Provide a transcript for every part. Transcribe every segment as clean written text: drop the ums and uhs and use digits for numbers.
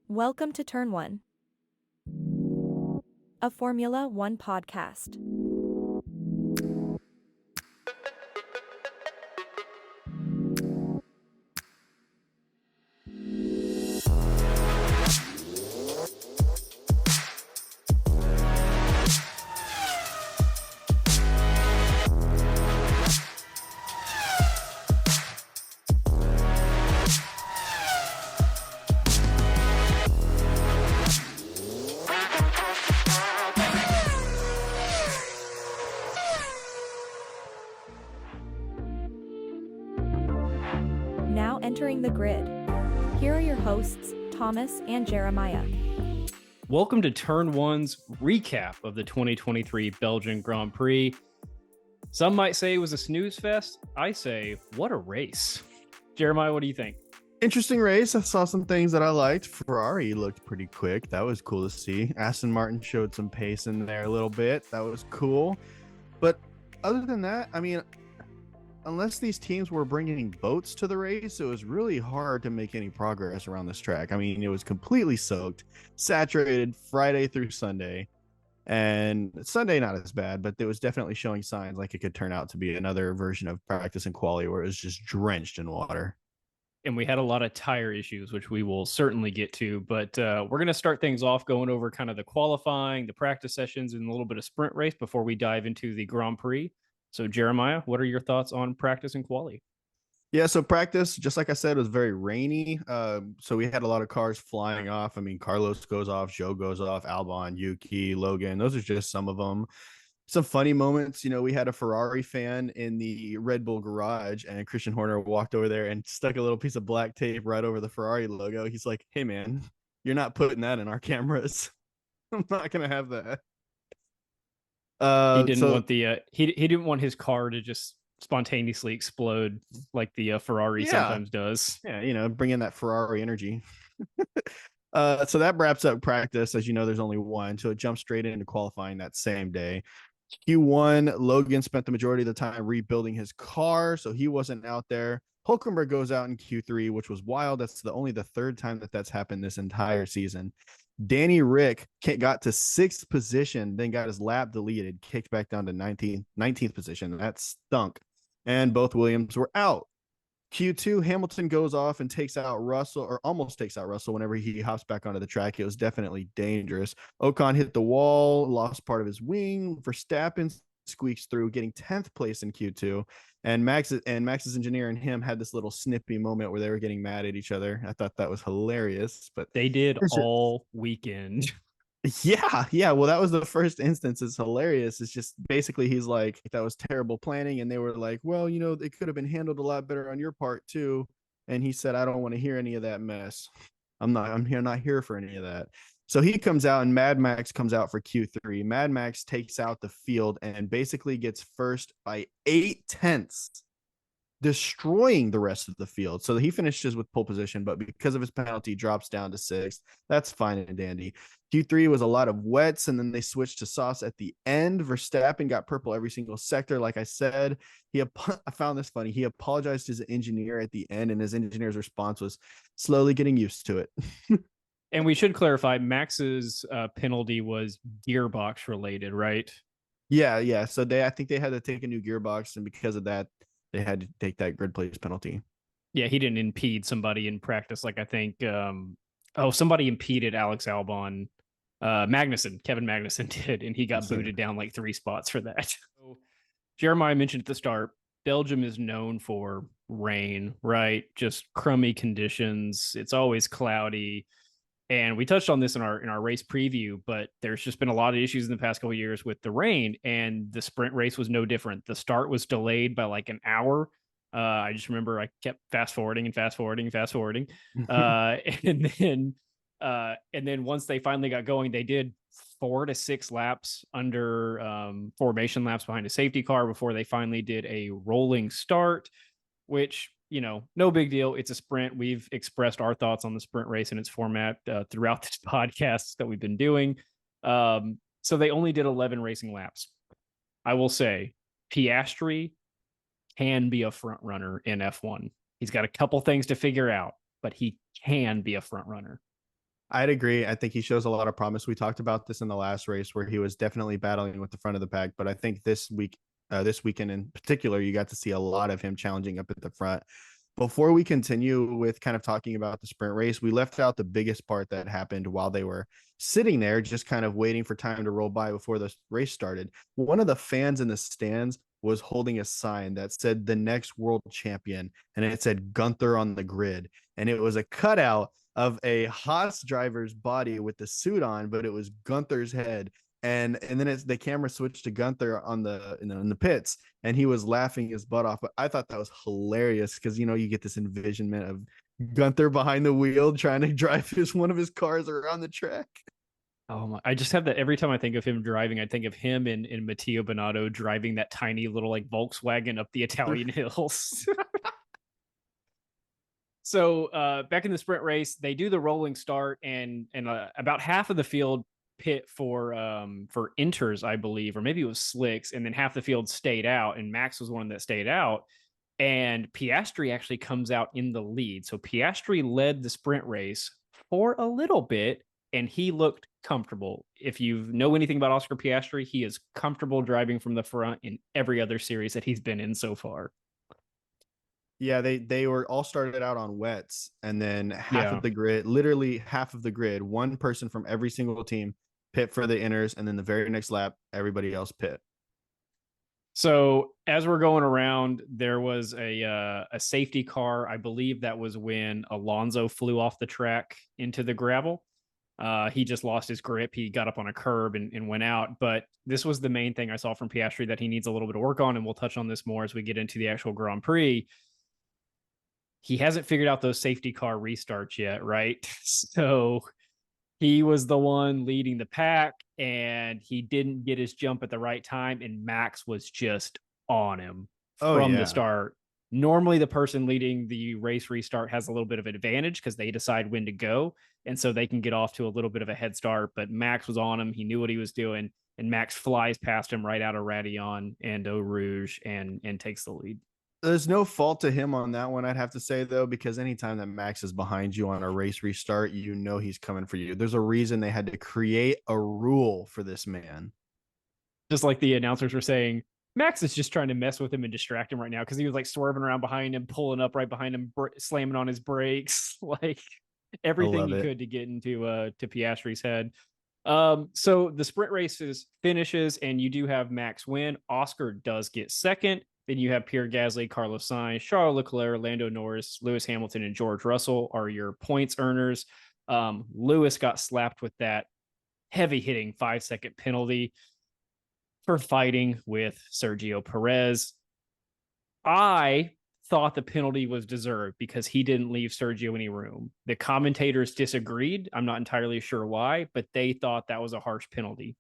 Welcome to Turn 1, a Formula One podcast. Now entering the grid. Here are your hosts, Thomas and Jeremiah. Welcome to Turn 1's recap of the 2023 Belgian Grand Prix. Some might say it was a snooze fest. I say, what a race. Jeremiah, what do you think? Interesting race. I saw some things that I liked. Ferrari looked pretty quick. That was cool to see. Aston Martin showed some pace in there a little bit. That was cool. But other than that, I mean, unless these teams were bringing boats to the race, it was really hard to make any progress around this track. I mean, it was completely soaked, saturated Friday through Sunday. And Sunday, not as bad, but it was definitely showing signs like it could turn out to be another version of practice and quali where it was just drenched in water. And we had a lot of tire issues, which we will certainly get to. But we're going to start things off going over kind of the qualifying, the practice sessions, and a little bit of sprint race before we dive into the Grand Prix. So, Jeremiah, what are your thoughts on practice and quali? Yeah, so practice, just like I said, was very rainy. So we had a lot of cars flying off. I mean, Carlos goes off, Joe goes off, Albon, Yuki, Logan. Those are just some of them. Some funny moments. You know, we had a Ferrari fan in the Red Bull garage, and Christian Horner walked over there and stuck a little piece of black tape right over the Ferrari logo. He's like, "Hey, man, you're not putting that in our cameras. I'm not gonna have that." He didn't want the he didn't want his car to just spontaneously explode like the Ferrari sometimes does. Yeah, you know, bring in that Ferrari energy. So that wraps up practice. As you know, there's only one, so it jumps straight into qualifying that same day. Q1, Logan spent the majority of the time rebuilding his car, so he wasn't out there. Hulkenberg goes out in Q3, which was wild. That's only the third time that's happened this entire season. Danny Rick got to 6th position, then got his lap deleted, kicked back down to 19th position. That stunk. And both Williams were out. Q2, Hamilton goes off and takes out Russell, or almost takes out Russell whenever he hops back onto the track. It was definitely dangerous. Ocon hit the wall, lost part of his wing. Verstappen squeaks through, getting 10th place in Q2. And Max's engineer and him had this little snippy moment where they were getting mad at each other. I thought that was hilarious. But they did all weekend. Yeah. Well, that was the first instance. It's hilarious. It's just basically he's like, that was terrible planning. And they were like, well, you know, it could have been handled a lot better on your part too. And he said, I don't want to hear any of that mess. I'm not here for any of that. So he comes out and Mad Max comes out for Q3. Mad Max takes out the field and basically gets first by 8/10, destroying the rest of the field. So he finishes with pole position, but because of his penalty, drops down to 6th. That's fine and dandy. Q3 was a lot of wets, and then they switched to sauce at the end. Verstappen got purple every single sector. Like I said, I found this funny. He apologized to his engineer at the end, and his engineer's response was slowly getting used to it. And we should clarify, Max's penalty was gearbox related, right? Yeah. So I think they had to take a new gearbox, and because of that, they had to take that grid place penalty. Yeah, he didn't impede somebody in practice. Like I think, somebody impeded Alex Albon. Kevin Magnussen did, and he got booted down like 3 spots for that. So, Jeremiah mentioned at the start, Belgium is known for rain, right? Just crummy conditions. It's always cloudy. And we touched on this in our race preview, but there's just been a lot of issues in the past couple of years with the rain, and the sprint race was no different. The start was delayed by like an hour. I just remember I kept fast forwarding. And then once they finally got going, they did 4 to 6 laps under formation laps behind a safety car before they finally did a rolling start, which, you know, no big deal. It's a sprint. We've expressed our thoughts on the sprint race and its format throughout this podcast that we've been doing. So they only did 11 racing laps. I will say Piastri can be a front runner in F1. He's got a couple things to figure out, but he can be a front runner. I'd agree. I think he shows a lot of promise. We talked about this in the last race where he was definitely battling with the front of the pack, but I think this weekend in particular, you got to see a lot of him challenging up at the front. Before we continue with kind of talking about the sprint race, we left out the biggest part that happened while they were sitting there, just kind of waiting for time to roll by before the race started. One of the fans in the stands was holding a sign that said the next world champion, and it said Gunther on the grid. And it was a cutout of a Haas driver's body with the suit on, but it was Gunther's head. And then the camera switched to Gunther on in the pits, and he was laughing his butt off. But I thought that was hilarious because you get this envisionment of Gunther behind the wheel trying to drive one of his cars around the track. Oh my! I just have that every time I think of him driving. I think of him and Matteo Binotto driving that tiny little like Volkswagen up the Italian hills. So back in the sprint race, they do the rolling start, and about half of the field pit for inters, I believe, or maybe it was slicks, and then half the field stayed out, and Max was one that stayed out. And Piastri actually comes out in the lead. So Piastri led the sprint race for a little bit, and he looked comfortable. If you know anything about Oscar Piastri, he is comfortable driving from the front in every other series that he's been in so far. Yeah, they were all started out on wets, and then half Yeah. of the grid, literally half of the grid, one person from every single team pit for the inners, and then the very next lap, everybody else pit. So as we're going around, there was a safety car. I believe that was when Alonso flew off the track into the gravel. He just lost his grip. He got up on a curb and went out. But this was the main thing I saw from Piastri that he needs a little bit of work on, and we'll touch on this more as we get into the actual Grand Prix. He hasn't figured out those safety car restarts yet, right? So he was the one leading the pack, and he didn't get his jump at the right time, and Max was just on him from the start. Normally, the person leading the race restart has a little bit of advantage because they decide when to go, and so they can get off to a little bit of a head start. But Max was on him. He knew what he was doing, and Max flies past him right out of Radillon and Eau Rouge and takes the lead. There's no fault to him on that one, I'd have to say, though, because anytime that Max is behind you on a race restart, he's coming for you. There's a reason they had to create a rule for this man. Just like the announcers were saying, Max is just trying to mess with him and distract him right now because he was like swerving around behind him, pulling up right behind him, slamming on his brakes, like everything he could to get into to Piastri's head. So the sprint races finishes, and you do have Max win. Oscar does get second. Then you have Pierre Gasly, Carlos Sainz, Charles Leclerc, Lando Norris, Lewis Hamilton, and George Russell are your points earners. Lewis got slapped with that heavy hitting 5-second penalty for fighting with Sergio Perez. I thought the penalty was deserved because he didn't leave Sergio any room. The commentators disagreed. I'm not entirely sure why, but they thought that was a harsh penalty.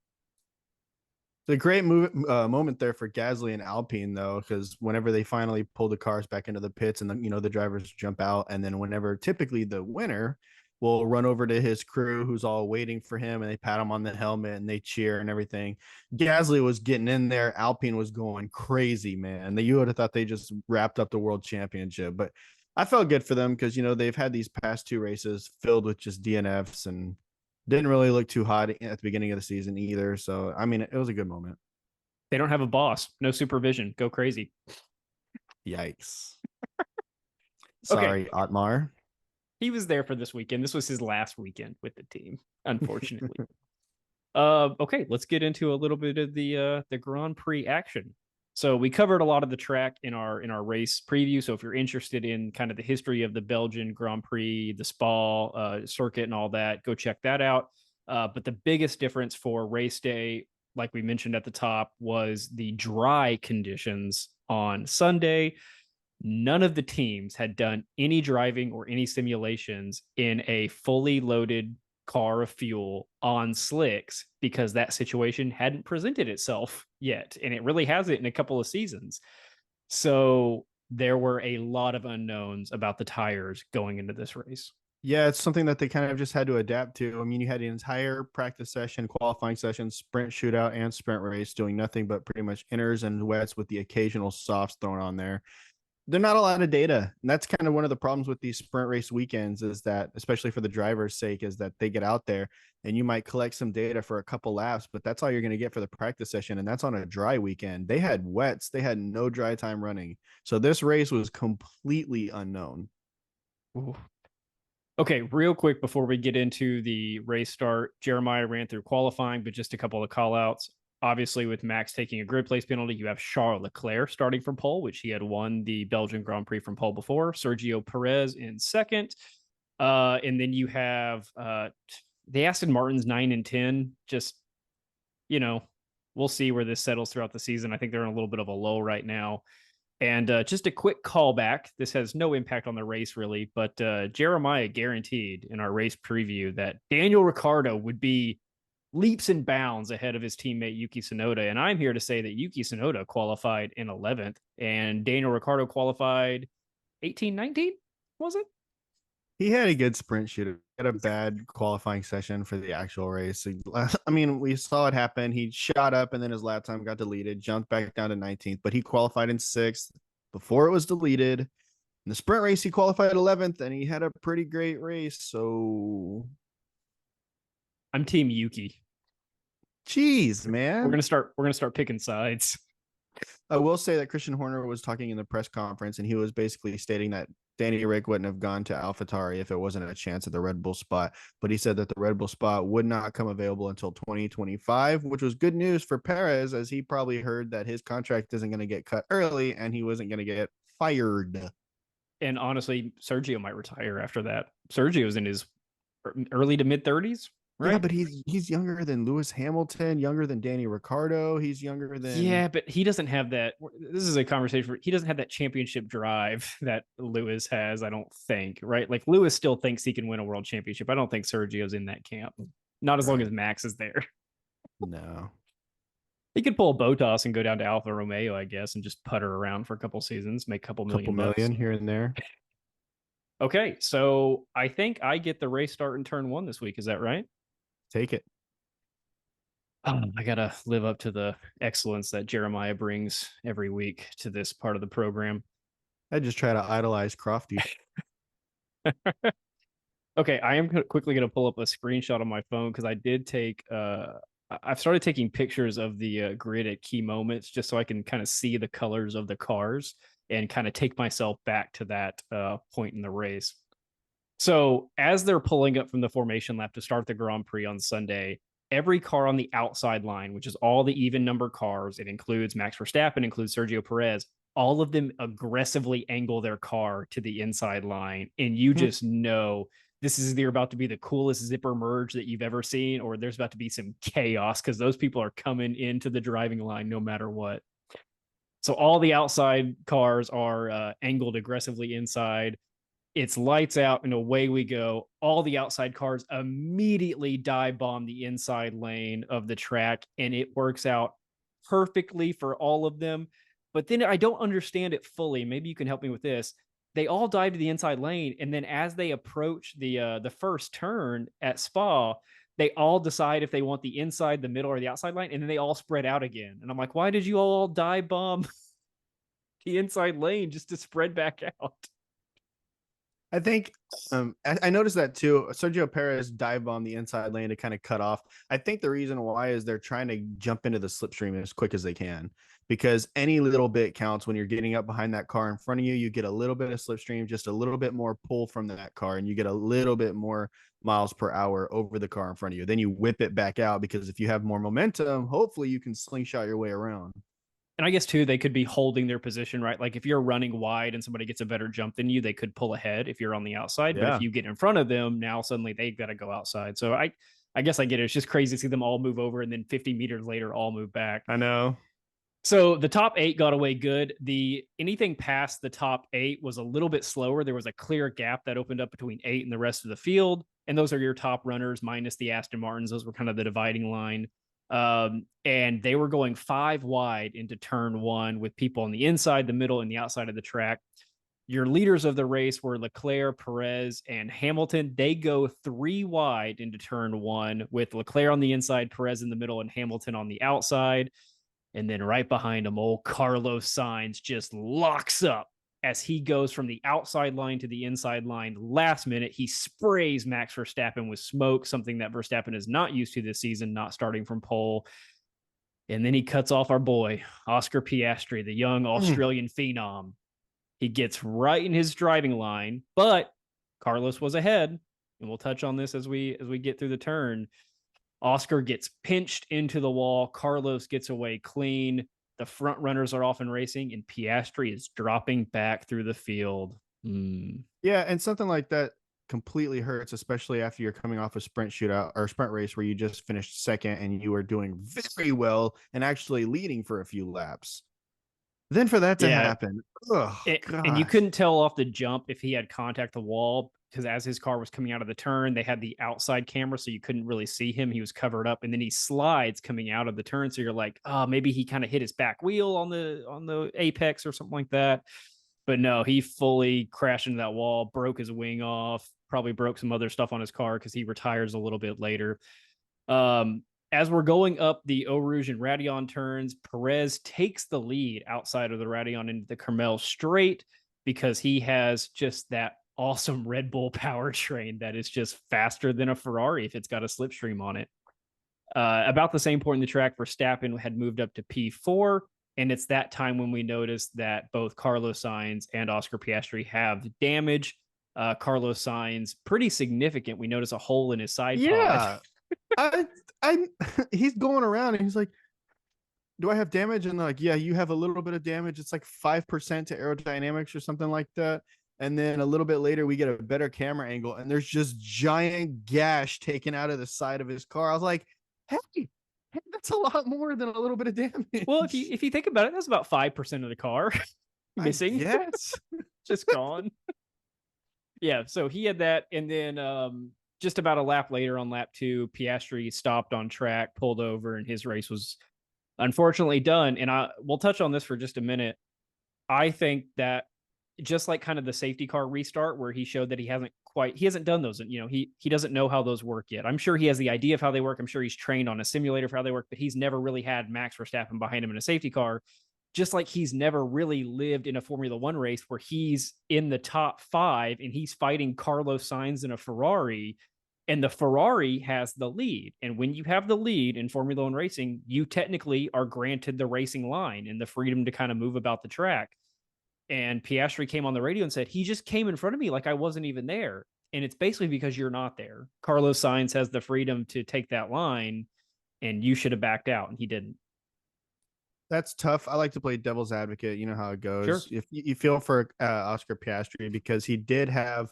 It's a great moment there for Gasly and Alpine, though, because whenever they finally pull the cars back into the pits and the drivers jump out, and then whenever typically the winner will run over to his crew who's all waiting for him, and they pat him on the helmet and they cheer and everything. Gasly was getting in there. Alpine was going crazy, man. You would have thought they just wrapped up the world championship, but I felt good for them because they've had these past two races filled with just DNFs and didn't really look too hot at the beginning of the season either. So, I mean, it was a good moment. They don't have a boss, no supervision. Go crazy. Yikes. Sorry, okay. Otmar. He was there for this weekend. This was his last weekend with the team, unfortunately. Okay, let's get into a little bit of the Grand Prix action. So we covered a lot of the track in our race preview. So if you're interested in kind of the history of the Belgian Grand Prix, the Spa circuit and all that, go check that out. But the biggest difference for race day, like we mentioned at the top, was the dry conditions on Sunday. None of the teams had done any driving or any simulations in a fully loaded car of fuel on slicks because that situation hadn't presented itself yet, and it really hasn't in a couple of seasons. So there were a lot of unknowns about the tires going into this race. Yeah, it's something that they kind of just had to adapt to. I mean, you had an entire practice session, qualifying session, sprint shootout, and sprint race doing nothing but pretty much inners and wets with the occasional softs thrown on there. They're not a lot of data. And that's kind of one of the problems with these sprint race weekends is that, especially for the driver's sake, is that they get out there and you might collect some data for a couple laps, but that's all you're going to get for the practice session. And that's on a dry weekend. They had wets, they had no dry time running. So this race was completely unknown. Ooh. Okay, real quick before we get into the race start, Jeremiah ran through qualifying, but just a couple of call outs. Obviously, with Max taking a grid place penalty, you have Charles Leclerc starting from pole, which he had won the Belgian Grand Prix from pole before. Sergio Perez in second. And then you have the Aston Martins 9 and 10. Just, we'll see where this settles throughout the season. I think they're in a little bit of a low right now. And just a quick callback. This has no impact on the race, really, but Jeremiah guaranteed in our race preview that Daniel Ricciardo would be leaps and bounds ahead of his teammate Yuki Tsunoda. And I'm here to say that Yuki Tsunoda qualified in 11th and Daniel Ricciardo qualified 18, 19, was it? He had a good sprint shooter. He had a bad qualifying session for the actual race. I mean, we saw it happen. He shot up and then his lap time got deleted, jumped back down to 19th, but he qualified in 6th before it was deleted. In the sprint race, he qualified 11th and he had a pretty great race. So I'm Team Yuki. Jeez, man. We're gonna start picking sides. I will say that Christian Horner was talking in the press conference and he was basically stating that Danny Rick wouldn't have gone to AlphaTauri if it wasn't a chance at the Red Bull spot. But he said that the Red Bull spot would not come available until 2025, which was good news for Perez, as he probably heard that his contract isn't going to get cut early and he wasn't going to get fired. And honestly, Sergio might retire after that. Sergio's in his early to mid 30s. Right? Yeah, but he's younger than Lewis Hamilton, younger than Danny Ricciardo. He's younger than... Yeah, but he doesn't have that. This is a conversation where he doesn't have that championship drive that Lewis has, I don't think, right? Like Lewis still thinks he can win a world championship. I don't think Sergio's in that camp. Not as long as Max is there. No. He could pull a Bottas and go down to Alfa Romeo, I guess, and just putter around for a couple seasons, make a couple million here and there. Okay, so I think I get the race start in turn 1 this week. Is that right? Take it. I gotta live up to the excellence that Jeremiah brings every week to this part of the program. I just try to idolize Crofty. Okay, I am quickly going to pull up a screenshot on my phone because I did take I've started taking pictures of the grid at key moments just so I can kind of see the colors of the cars and kind of take myself back to that point in the race. So as they're pulling up from the formation lap to start the Grand Prix on Sunday, every car on the outside line, which is all the even number cars, it includes Max Verstappen, includes Sergio Perez, all of them aggressively angle their car to the inside line. And you just know this is either about to be the coolest zipper merge that you've ever seen, or there's about to be some chaos because those people are coming into the driving line no matter what. So all the outside cars are angled aggressively inside. It's lights out and away we go. All the outside cars immediately dive bomb the inside lane of the track, and it works out perfectly for all of them. But then I don't understand it fully. Maybe you can help me with this. They all dive to the inside lane, and then as they approach the first turn at Spa, they all decide if they want the inside, the middle, or the outside line, and then they all spread out again. And I'm like, why did you all dive bomb the inside lane just to spread back out? I think I noticed that too. Sergio Perez dive bombed the inside lane to kind of cut off. I think the reason why is they're trying to jump into the slipstream as quick as they can, because any little bit counts when you're getting up behind that car in front of you. You get a little bit of slipstream, just a little bit more pull from that car, and you get a little bit more miles per hour over the car in front of you. Then you whip it back out because if you have more momentum, hopefully you can slingshot your way around. And I guess, too, they could be holding their position, right? Like if you're running wide and somebody gets a better jump than you, they could pull ahead if you're on the outside. Yeah. But if you get in front of them, now suddenly they've got to go outside. So I guess I get it. It's just crazy to see them all move over and then 50 meters later all move back. I know. So the top 8 got away good. Anything past the top 8 was a little bit slower. There was a clear gap that opened up between 8 and the rest of the field. And those are your top runners minus the Aston Martins. Those were kind of the dividing line. And they were going 5 wide into turn 1 with people on the inside, the middle, and the outside of the track. Your leaders of the race were Leclerc, Perez, and Hamilton. They go 3 wide into turn 1 with Leclerc on the inside, Perez in the middle, and Hamilton on the outside. And then right behind them, old Carlos Sainz just locks up as he goes from the outside line to the inside line. Last minute, he sprays Max Verstappen with smoke, something that Verstappen is not used to this season, not starting from pole. And then he cuts off our boy, Oscar Piastri, the young Australian phenom. He gets right in his driving line, but Carlos was ahead. And we'll touch on this as we get through the turn. Oscar gets pinched into the wall. Carlos gets away clean. The front runners are off and racing, and Piastri is dropping back through the field. Yeah, and something like that completely hurts, especially after you're coming off a sprint shootout or sprint race where you just finished second and you were doing very well and actually leading for a few laps. Then for that to happen, and you couldn't tell off the jump if he had contact the wall, because as his car was coming out of the turn, they had the outside camera, so you couldn't really see him. He was covered up, and then he slides coming out of the turn. So you're like, oh, maybe he kind of hit his back wheel on the apex or something like that. But no, he fully crashed into that wall, broke his wing off, probably broke some other stuff on his car because he retires a little bit later. As we're going up the Eau Rouge and Raidillon turns, Perez takes the lead outside of the Raidillon into the Carmel straight because he has just that awesome Red Bull powertrain that is just faster than a Ferrari if it's got a slipstream on it. About the same point in the track, Verstappen had moved up to P4, and it's that time when we noticed that both Carlos Sainz and Oscar Piastri have damage. Carlos Sainz, pretty significant. We notice a hole in his side pod. He's going around and he's like, do I have damage? And they're like, yeah, you have a little bit of damage. It's like 5% to aerodynamics or something like that. And then a little bit later, we get a better camera angle and there's just giant gash taken out of the side of his car. I was like, hey, that's a lot more than a little bit of damage. Well, if you think about it, that's about 5% of the car missing. Yes. Just gone. Yeah, so he had that. And then just about a lap later on lap 2, Piastri stopped on track, pulled over, and his race was unfortunately done. And we'll touch on this for just a minute. I think that just like kind of the safety car restart where he showed that he hasn't done those. And, he doesn't know how those work yet. I'm sure he has the idea of how they work. I'm sure he's trained on a simulator for how they work, but he's never really had Max Verstappen behind him in a safety car. Just like he's never really lived in a Formula One race where he's in the top 5 and he's fighting Carlos Sainz in a Ferrari, and the Ferrari has the lead. And when you have the lead in Formula One racing, you technically are granted the racing line and the freedom to kind of move about the track. And Piastri came on the radio and said, he just came in front of me like I wasn't even there. And it's basically because you're not there. Carlos Sainz has the freedom to take that line, and you should have backed out, and he didn't. That's tough. I like to play devil's advocate. You know how it goes. Sure. If you feel for Oscar Piastri, because he did have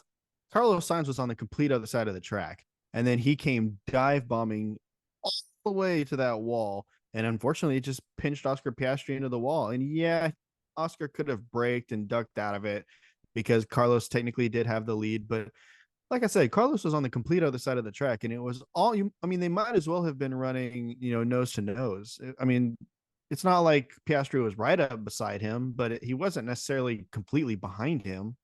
Carlos Sainz was on the complete other side of the track, and then he came dive bombing all the way to that wall, and unfortunately, it just pinched Oscar Piastri into the wall. And yeah, Oscar could have braked and ducked out of it because Carlos technically did have the lead, but like I said, Carlos was on the complete other side of the track, and it was all you. I mean, they might as well have been running, nose to nose. I mean, it's not like Piastri was right up beside him, but he wasn't necessarily completely behind him.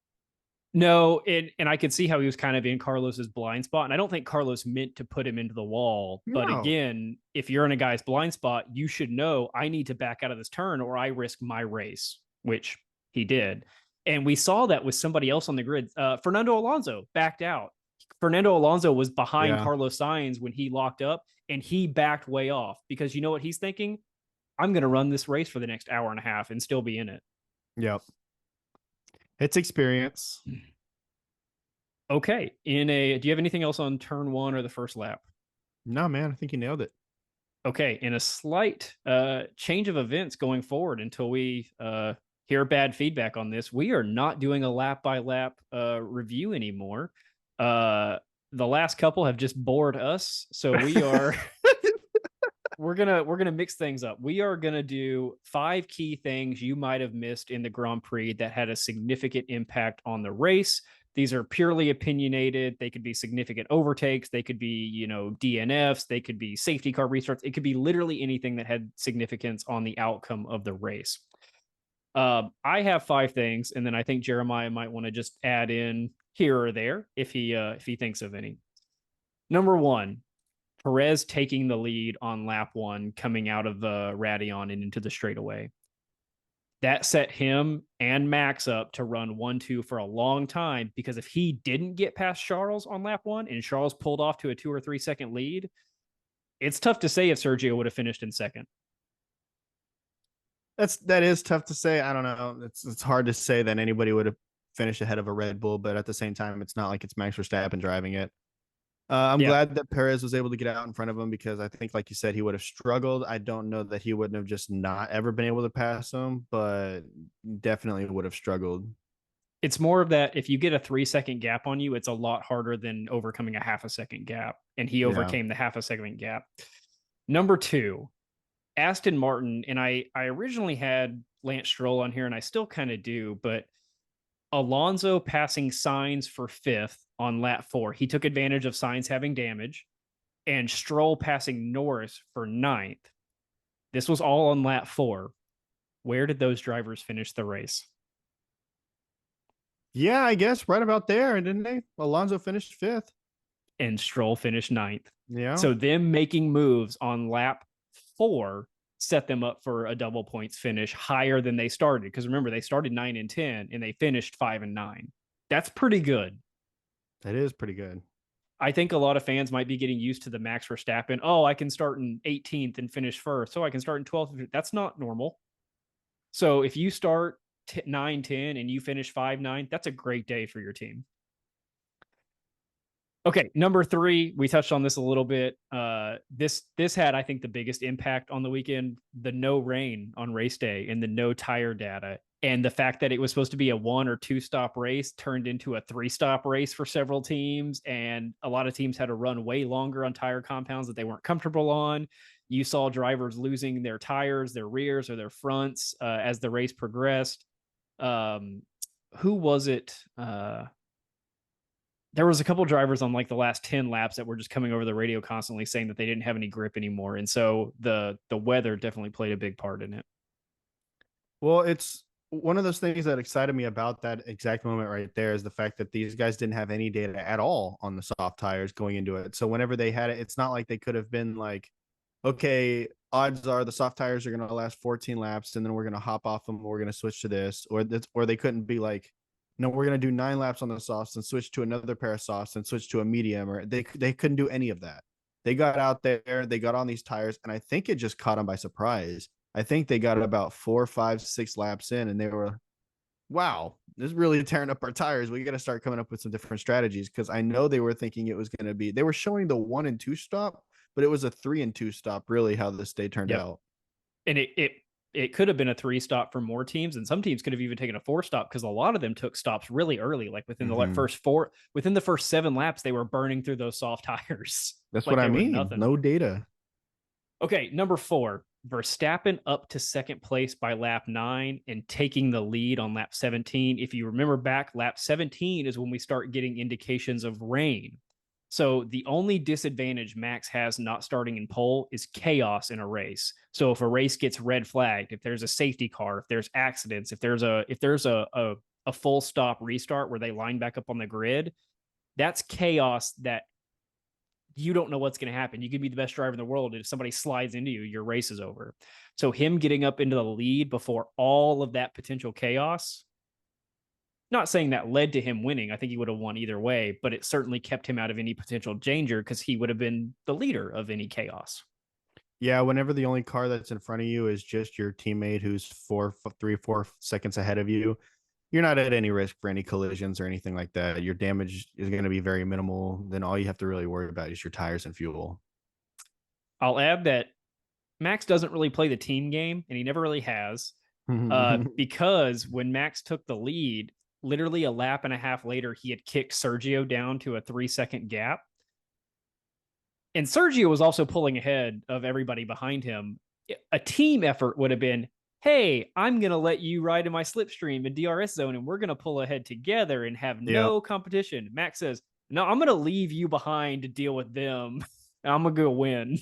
No, and I could see how he was kind of in Carlos's blind spot, and I don't think Carlos meant to put him into the wall. But again, if you're in a guy's blind spot, you should know I need to back out of this turn or I risk my race, which he did. And we saw that with somebody else on the grid. Fernando Alonso backed out. Fernando Alonso was behind Carlos Sainz when he locked up, and he backed way off because you know what he's thinking? I'm going to run this race for the next hour and a half and still be in it. Yep. It's experience. Okay. Do you have anything else on turn 1 or the first lap? No, man. I think you nailed it. Okay. In a slight change of events going forward until we hear bad feedback on this, we are not doing a lap by lap review anymore. The last couple have just bored us. So we are... We're gonna mix things up. We are gonna do 5 key things you might have missed in the Grand Prix that had a significant impact on the race. These are purely opinionated. They could be significant overtakes. They could be, DNFs. They could be safety car restarts. It could be literally anything that had significance on the outcome of the race. I have 5 things, and then I think Jeremiah might want to just add in here or there if he thinks of any. Number 1. Perez taking the lead on lap 1, coming out of the Raidillon and into the straightaway. That set him and Max up to run 1-2 for a long time, because if he didn't get past Charles on lap 1 and Charles pulled off to a 2 or 3 second lead, it's tough to say if Sergio would have finished in second. That is tough to say. I don't know. It's hard to say that anybody would have finished ahead of a Red Bull, but at the same time, it's not like it's Max Verstappen driving it. I'm glad that Perez was able to get out in front of him, because I think, like you said, he would have struggled. I don't know that he wouldn't have just not ever been able to pass him, but definitely would have struggled. It's more of that if you get a 3-second gap on you, it's a lot harder than overcoming a half a second gap. And he overcame the half a second gap. Number 2, Aston Martin. And I originally had Lance Stroll on here, and I still kind of do, but Alonso passing Sainz for 5th on lap 4. He took advantage of Sainz having damage, and Stroll passing Norris for 9th. This was all on lap 4. Where did those drivers finish the race? Yeah, I guess right about there, didn't they? Alonso finished 5th. And Stroll finished 9th. Yeah. So them making moves on lap 4 set them up for a double points finish higher than they started. Because remember, they started 9 and 10 and they finished 5 and 9. That's pretty good. That is pretty good. I think a lot of fans might be getting used to the Max Verstappen. Oh, I can start in 18th and finish first. So I can start in 12th. That's not normal. So if you start 9-10 and you finish 5-9, that's a great day for your team. Okay, number 3, we touched on this a little bit. This had, I think, the biggest impact on the weekend: the no rain on race day and the no tire data, and the fact that it was supposed to be a 1 or 2 stop race turned into a 3 stop race for several teams, and a lot of teams had to run way longer on tire compounds that they weren't comfortable on. You saw drivers losing their tires, their rears or their fronts as the race progressed. Who was it? There was a couple drivers on like the last 10 laps that were just coming over the radio constantly saying that they didn't have any grip anymore. And so the weather definitely played a big part in it. Well, it's one of those things that excited me about that exact moment right there is the fact that these guys didn't have any data at all on the soft tires going into it. So whenever they had it, it's not like they could have been like, okay, odds are the soft tires are going to last 14 laps and then we're going to hop off them. We're going to switch to this, or they couldn't be like, no, we're going to do 9 laps on the softs and switch to another pair of softs and switch to a medium, or they couldn't do any of that. They got out there, they got on these tires, and I think it just caught them by surprise. I think they got about 4, 5, 6 laps in, and they were, wow, this is really tearing up our tires. We got to start coming up with some different strategies, because I know they were thinking it was going to be, they were showing the 1 and 2 stop, but it was a 3 and 2 stop, really, how this day turned out. And it could have been a 3 stop for more teams, and some teams could have even taken a 4 stop, because a lot of them took stops really early, like within the first 7 laps, they were burning through those soft tires. That's like what I mean. No data. Okay, number 4, Verstappen up to second place by lap 9 and taking the lead on lap 17. If you remember back, lap 17 is when we start getting indications of rain. So the only disadvantage Max has not starting in pole is chaos in a race. So if a race gets red flagged, if there's a safety car, if there's accidents, if there's a full stop restart where they line back up on the grid, that's chaos that you don't know what's going to happen. You could be the best driver in the world, and if somebody slides into you, your race is over. So him getting up into the lead before all of that potential chaos, not saying that led to him winning. I think he would have won either way, but it certainly kept him out of any potential danger, because he would have been the leader of any chaos. Yeah, whenever the only car that's in front of you is just your teammate who's 3 or 4 seconds ahead of you, you're not at any risk for any collisions or anything like that. Your damage is going to be very minimal. Then all you have to really worry about is your tires and fuel. I'll add that Max doesn't really play the team game, and he never really has, because when Max took the lead, literally a lap and a half later, he had kicked Sergio down to a 3-second gap. And Sergio was also pulling ahead of everybody behind him. A team effort would have been, hey, I'm going to let you ride in my slipstream and DRS zone, and we're going to pull ahead together and have no competition. Max says, no, I'm going to leave you behind to deal with them. I'm going to go win.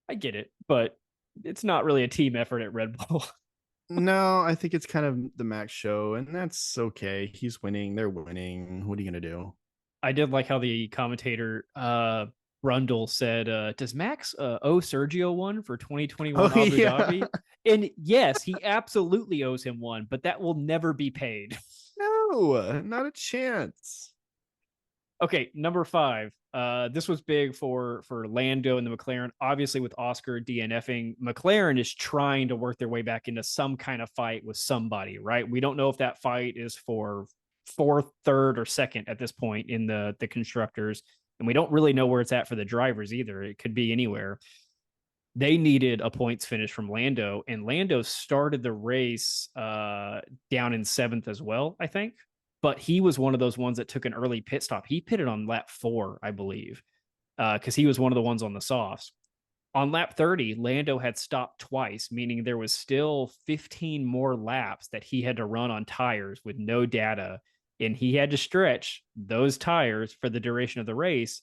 I get it, but it's not really a team effort at Red Bull. No, I think it's kind of the Max show, and that's okay. He's winning. They're winning. What are you going to do? I did like how the commentator, Brundle said, does Max owe Sergio one for 2021 Oh, Abu yeah. Dhabi? And yes, he absolutely owes him one, but that will never be paid. No, not a chance. Okay, number 5. This was big for Lando and the McLaren. Obviously, with Oscar DNFing, McLaren is trying to work their way back into some kind of fight with somebody, right? We don't know if that fight is for fourth, third, or second at this point in the constructors, and we don't really know where it's at for the drivers either. It could be anywhere. They needed a points finish from Lando, and Lando started the race down in 7th as well, I think. But he was one of those ones that took an early pit stop. He pitted on lap 4, I believe, because he was one of the ones on the softs. On lap 30, Lando had stopped twice, meaning there was still 15 more laps that he had to run on tires with no data. And he had to stretch those tires for the duration of the race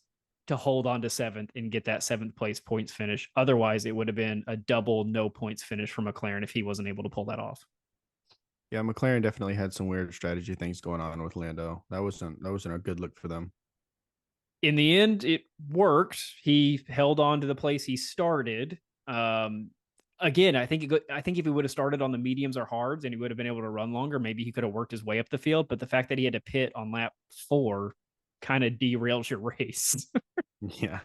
to hold on to 7th and get that 7th place points finish. Otherwise, it would have been a double no points finish for McLaren if he wasn't able to pull that off. Yeah, McLaren definitely had some weird strategy things going on with Lando. That wasn't a good look for them. In the end, it worked. He held on to the place he started. Again, I think if he would have started on the mediums or hards and he would have been able to run longer, maybe he could have worked his way up the field. But the fact that he had to pit on lap 4 kind of derails your race. Yeah.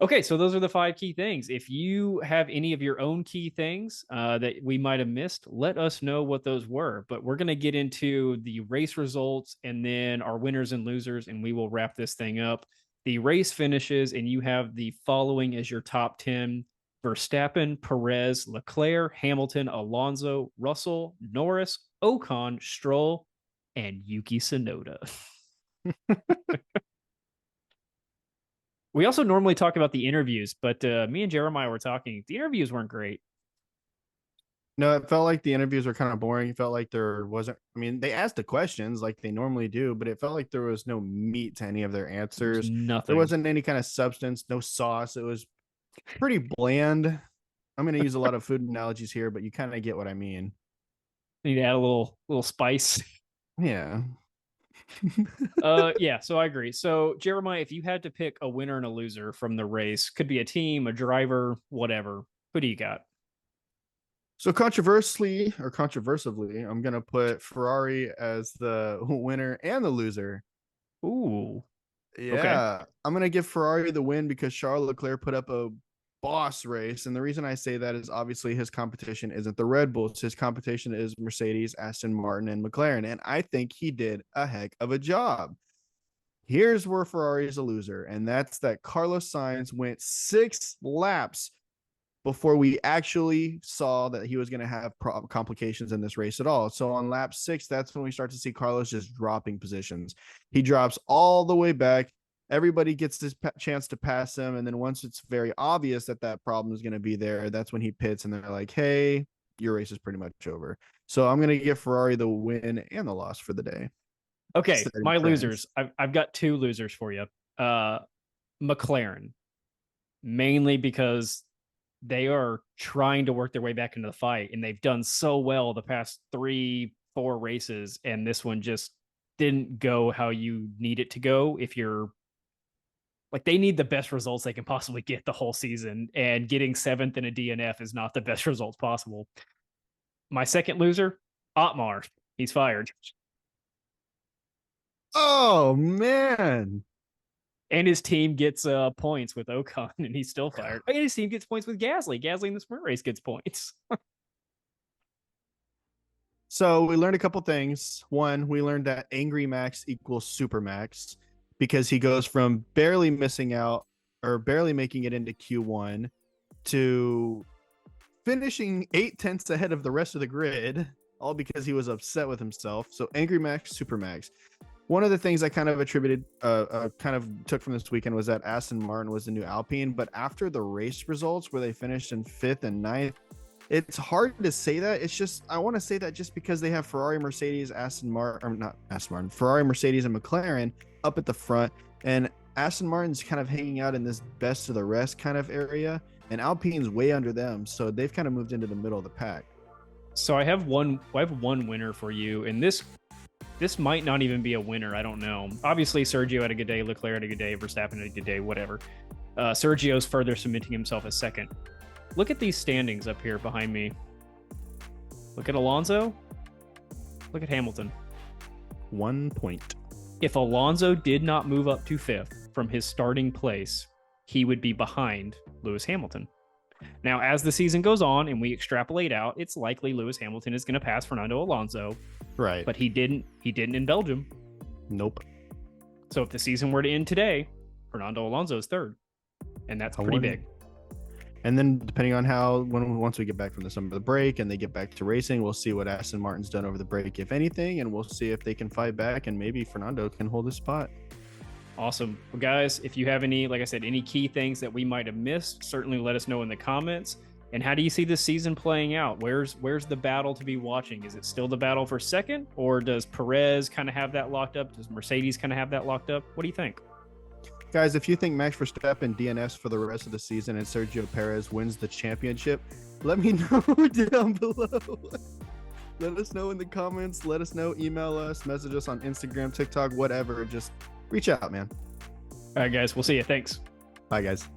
Okay, so those are the 5 key things. If you have any of your own key things that we might have missed, let us know what those were. But we're going to get into the race results and then our winners and losers, and we will wrap this thing up. The race finishes, and you have the following as your top 10: Verstappen, Perez, Leclerc, Hamilton, Alonso, Russell, Norris, Ocon, Stroll, and Yuki Tsunoda. We also normally talk about the interviews, but me and Jeremiah were talking. The interviews weren't great. No, it felt like the interviews were kind of boring. It felt like there wasn't, I mean, they asked the questions like they normally do, but it felt like there was no meat to any of their answers. Nothing. There wasn't any kind of substance, no sauce. It was pretty bland. I'm going to use a lot of food analogies here, but you kind of get what I mean. Need to add a little spice. Yeah. Yeah, so I agree. So Jeremiah, if you had to pick a winner and a loser from the race, could be a team, a driver, whatever, who do you got? So controversially, I'm going to put Ferrari as the winner and the loser. Ooh. Yeah. Okay. I'm going to give Ferrari the win because Charles Leclerc put up a boss race. And the reason I say that is obviously his competition isn't the Red Bulls. His competition is Mercedes, Aston Martin, and McLaren. And I think he did a heck of a job. Here's where Ferrari is a loser. And that's that Carlos Sainz went 6 laps before we actually saw that he was going to have complications in this race at all. So on lap 6, that's when we start to see Carlos just dropping positions. He drops all the way back. Everybody gets this chance to pass him. And then once it's very obvious that that problem is going to be there, that's when he pits and they're like, hey, your race is pretty much over. So I'm going to give Ferrari the win and the loss for the day. Okay, my losers. I've got 2 losers for you. McLaren, mainly because they are trying to work their way back into the fight, and they've done so well the past 3-4 races, and this one just didn't go how you need it to go. If you're like, they need the best results they can possibly get the whole season, and getting 7th in a DNF is not the best results possible. My second loser, Otmar. He's fired. Oh, man. And his team gets points with Ocon, and he's still fired. And his team gets points with Gasly. Gasly in the sprint race gets points. So we learned a couple things. One, we learned that Angry Max equals Super Max because he goes from barely missing out or barely making it into Q1 to finishing 8/10 ahead of the rest of the grid, all because he was upset with himself. So Angry Max, Super Max. One of the things I kind of attributed, kind of took from this weekend was that Aston Martin was the new Alpine. But after the race results where they finished in 5th and 9th, it's hard to say that. It's just, I want to say that just because they have Ferrari, Mercedes, Ferrari, Mercedes, and McLaren up at the front. And Aston Martin's kind of hanging out in this best of the rest kind of area. And Alpine's way under them. So they've kind of moved into the middle of the pack. So I have one winner for you. And this this might not even be a winner. I don't know. Obviously, Sergio had a good day. Leclerc had a good day. Verstappen had a good day. Whatever. Sergio's further cementing himself as second. Look at these standings up here behind me. Look at Alonso. Look at Hamilton. 1 point. If Alonso did not move up to fifth from his starting place, he would be behind Lewis Hamilton. Now, as the season goes on and we extrapolate out, it's likely Lewis Hamilton is going to pass Fernando Alonso. Right. But he didn't in Belgium. Nope. So if the season were to end today, Fernando Alonso is third. And that's pretty big. And then depending on once we get back from the summer break and they get back to racing, we'll see what Aston Martin's done over the break, if anything, and we'll see if they can fight back and maybe Fernando can hold his spot. Awesome. Well, guys, if you have any, like I said, any key things that we might have missed, certainly let us know in the comments. And how do you see this season playing out? Where's the battle to be watching? Is it still the battle for second, or does Perez kind of have that locked up? Does Mercedes kind of have that locked up? What do you think? Guys, if you think Max Verstappen DNFs for the rest of the season and Sergio Perez wins the championship, let me know down below. Let us know in the comments. Let us know. Email us, message us on Instagram, TikTok, whatever. Just reach out, man. All right, guys. We'll see you. Thanks. Bye, guys.